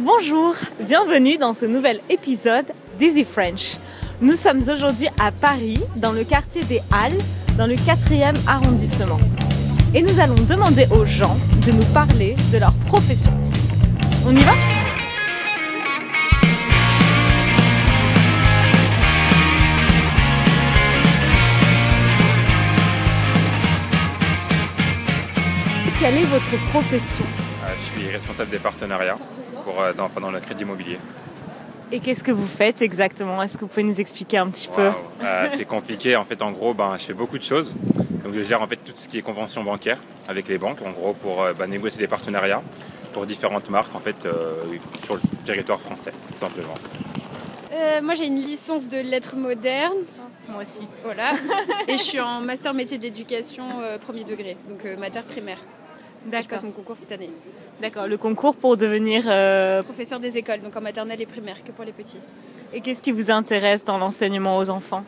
Bonjour, bienvenue dans ce nouvel épisode d'Easy French. Nous sommes aujourd'hui à Paris, dans le quartier des Halles, dans le 4e arrondissement. Et nous allons demander aux gens de nous parler de leur profession. On y va ? Quelle est votre profession ? Je suis responsable des partenariats dans le crédit immobilier. Et qu'est-ce que vous faites exactement ? Est-ce que vous pouvez nous expliquer un petit peu ? C'est compliqué. En fait, en gros, je fais beaucoup de choses. Donc, je gère en fait tout ce qui est convention bancaire avec les banques, en gros, pour négocier des partenariats pour différentes marques en fait sur le territoire français, tout simplement. Moi, j'ai une licence de lettres modernes. Moi aussi. Voilà. Et je suis en master métier de l'éducation premier degré, donc mater primaire. D'accord. Je passe mon concours cette année. D'accord, le concours pour devenir... Professeur des écoles, donc en maternelle et primaire, que pour les petits. Et qu'est-ce qui vous intéresse dans l'enseignement aux enfants ?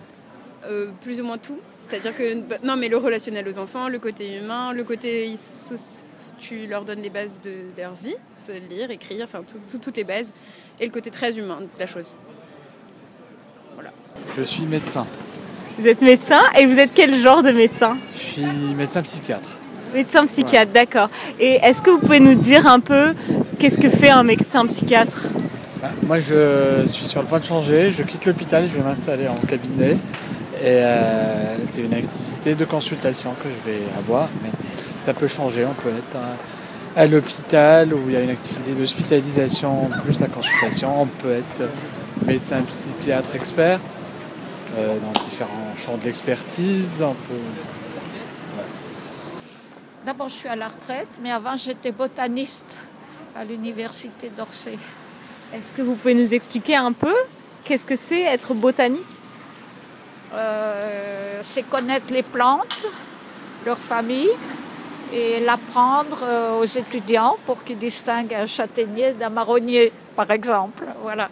Plus ou moins tout. C'est-à-dire que... Non, mais le relationnel aux enfants, le côté humain, le côté... Tu leur donnes les bases de leur vie, lire, écrire, enfin toutes les bases. Et le côté très humain de la chose. Voilà. Je suis médecin. Vous êtes médecin et vous êtes quel genre de médecin ? Je suis médecin psychiatre. Médecin psychiatre, ouais. D'accord. Et est-ce que vous pouvez nous dire un peu qu'est-ce que fait un médecin psychiatre ? Moi, je suis sur le point de changer. Je quitte l'hôpital, je vais m'installer en cabinet. Et c'est une activité de consultation que je vais avoir. Mais ça peut changer. On peut être à l'hôpital où il y a une activité d'hospitalisation plus la consultation. On peut être médecin psychiatre expert dans différents champs de l'expertise. On peut... D'abord, je suis à la retraite, mais avant, j'étais botaniste à l'université d'Orsay. Est-ce que vous pouvez nous expliquer un peu qu'est-ce que c'est être botaniste ? C'est connaître les plantes, leur famille, et l'apprendre aux étudiants pour qu'ils distinguent un châtaignier d'un marronnier, par exemple. Voilà.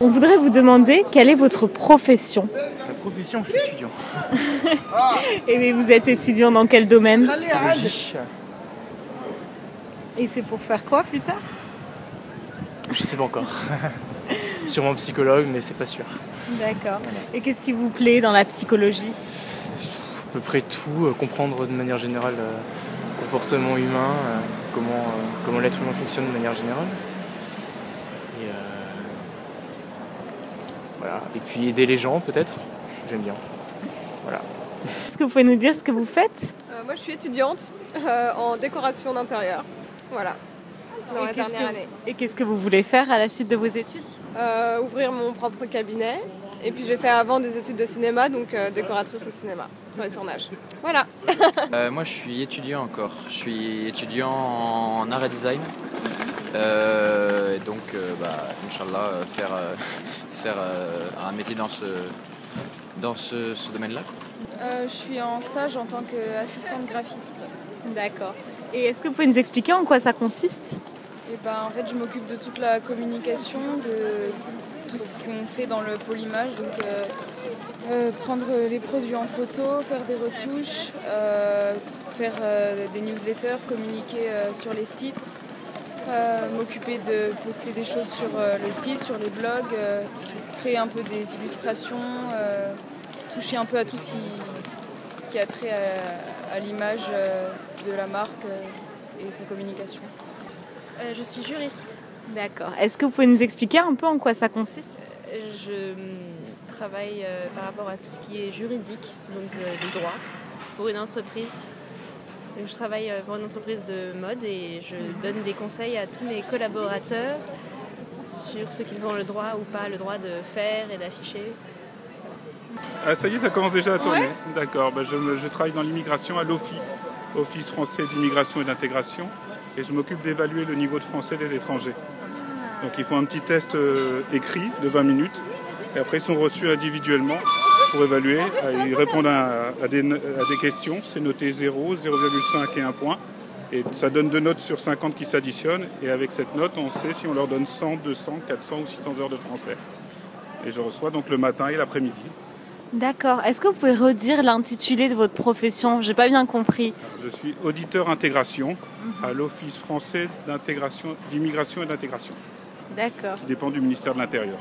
On voudrait vous demander quelle est votre profession ? Ma profession, je suis étudiant. Et vous êtes étudiant dans quel domaine ? Psychologie. Et c'est pour faire quoi plus tard ? Je sais pas encore. Sûrement psychologue, mais c'est pas sûr. D'accord. Et qu'est-ce qui vous plaît dans la psychologie ? À peu près tout, comprendre de manière générale le comportement humain, comment l'être humain fonctionne de manière générale. Et voilà. Et puis aider les gens peut-être, j'aime bien. Voilà. Est-ce que vous pouvez nous dire ce que vous faites ? Moi, je suis étudiante en décoration d'intérieur. Voilà, dans la dernière année. Et qu'est-ce que vous voulez faire à la suite de vos études ? Ouvrir mon propre cabinet. Et puis, j'ai fait avant des études de cinéma, donc décoratrice au cinéma, sur les tournages. Voilà. Moi, je suis étudiant encore. Je suis étudiant en art et design. Donc, Inch'Allah, faire un métier dans ce domaine-là. Je suis en stage en tant qu'assistante graphiste. D'accord. Et est-ce que vous pouvez nous expliquer en quoi ça consiste ? En fait, je m'occupe de toute la communication, de tout ce qu'on fait dans le pôle image. Donc, prendre les produits en photo, faire des retouches, faire des newsletters, communiquer sur les sites, m'occuper de poster des choses sur le site, sur les blogs, créer un peu des illustrations, toucher un peu à tout ce qui a trait à l'image de la marque et sa communication. Je suis juriste. D'accord. Est-ce que vous pouvez nous expliquer un peu en quoi ça consiste ? Je travaille par rapport à tout ce qui est juridique, donc du droit, pour une entreprise. Donc, je travaille pour une entreprise de mode et je donne des conseils à tous mes collaborateurs sur ce qu'ils ont le droit ou pas le droit de faire et d'afficher. Ah, ça y est, ça commence déjà à tourner. Ouais. D'accord, je travaille dans l'immigration à l'OFI, Office français d'immigration et d'intégration, et je m'occupe d'évaluer le niveau de français des étrangers. Donc ils font un petit test écrit de 20 minutes, et après ils sont reçus individuellement pour évaluer. Ils répondent à des questions, c'est noté 0, 0,5 et 1 point. Et ça donne 2 notes sur 50 qui s'additionnent, et avec cette note, on sait si on leur donne 100, 200, 400 ou 600 heures de français. Et je reçois donc le matin et l'après-midi. D'accord. Est-ce que vous pouvez redire l'intitulé de votre profession ? J'ai pas bien compris. Je suis auditeur intégration à l'Office français d'immigration et d'intégration. D'accord. qui dépend du ministère de l'Intérieur.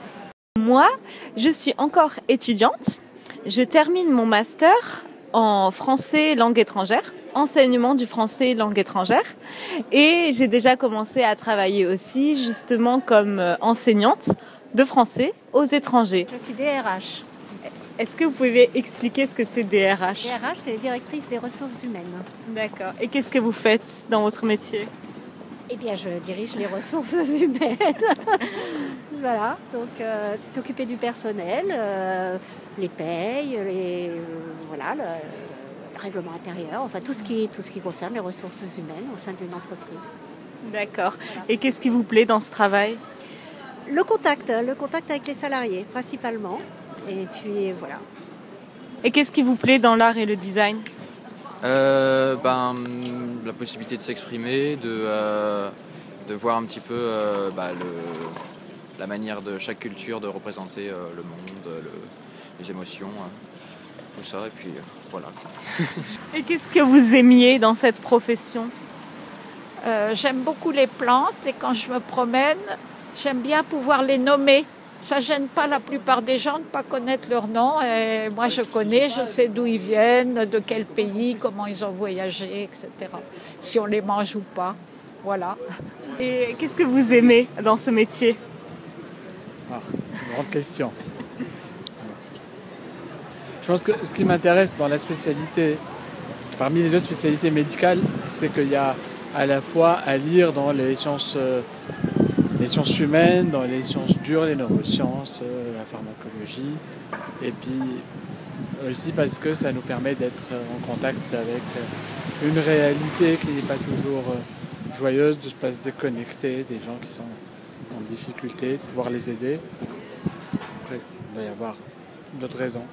Moi, je suis encore étudiante. Je termine mon master en français langue étrangère, enseignement du français langue étrangère. Et j'ai déjà commencé à travailler aussi justement comme enseignante de français aux étrangers. Je suis DRH. Est-ce que vous pouvez expliquer ce que c'est DRH? DRH, c'est directrice des ressources humaines. D'accord. Et qu'est-ce que vous faites dans votre métier? Eh bien, je dirige les ressources humaines. Voilà, donc c'est s'occuper du personnel, les payes, voilà, le règlement intérieur, enfin tout ce qui concerne les ressources humaines au sein d'une entreprise. D'accord. Voilà. Et qu'est-ce qui vous plaît dans ce travail? Le contact avec les salariés principalement. Et puis voilà. Et qu'est-ce qui vous plaît dans l'art et le design? La possibilité de s'exprimer, de voir un petit peu la manière de chaque culture de représenter le monde, les émotions, tout ça, et puis voilà. Et qu'est-ce que vous aimiez dans cette profession? J'aime beaucoup les plantes et quand je me promène, j'aime bien pouvoir les nommer. Ça ne gêne pas la plupart des gens de ne pas connaître leur nom. Et moi, je connais, je sais d'où ils viennent, de quel pays, comment ils ont voyagé, etc. Si on les mange ou pas. Voilà. Et qu'est-ce que vous aimez dans ce métier? Grande question. Je pense que ce qui m'intéresse dans la spécialité, parmi les autres spécialités médicales, c'est qu'il y a à la fois à lire dans les sciences humaines, dans les sciences dures, les neurosciences, la pharmacologie, et puis aussi parce que ça nous permet d'être en contact avec une réalité qui n'est pas toujours joyeuse, de se déconnecter des gens qui sont en difficulté, de pouvoir les aider. Après, il doit y avoir d'autres raisons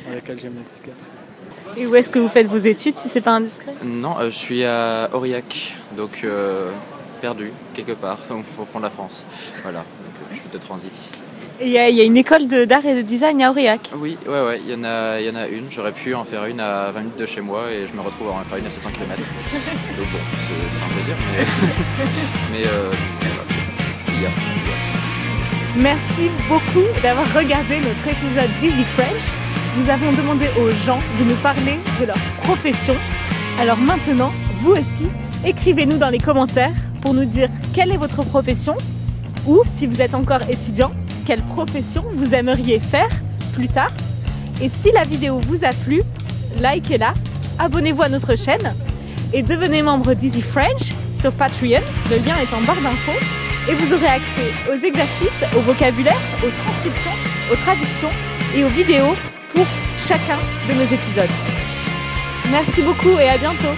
dans lesquelles j'aime la psychiatrie. Et où est-ce que vous faites vos études, si c'est pas indiscret? Non, je suis à Aurillac, donc perdu quelque part au fond de la France. Voilà, donc je suis de transit ici. Et il y a une école d'art et de design à Aurillac? Oui, ouais, il y en a une. J'aurais pu en faire une à 20 minutes de chez moi et je me retrouve à en faire une à 700 km. Donc bon, c'est un plaisir, mais il y a. Merci beaucoup d'avoir regardé notre épisode d'Easy French. Nous avons demandé aux gens de nous parler de leur profession. Alors maintenant, vous aussi, écrivez-nous dans les commentaires pour nous dire quelle est votre profession ou, si vous êtes encore étudiant, quelle profession vous aimeriez faire plus tard. Et si la vidéo vous a plu, likez-la, abonnez-vous à notre chaîne et devenez membre d'Easy French sur Patreon. Le lien est en barre d'infos. Et vous aurez accès aux exercices, au vocabulaire, aux transcriptions, aux traductions et aux vidéos pour chacun de nos épisodes. Merci beaucoup et à bientôt.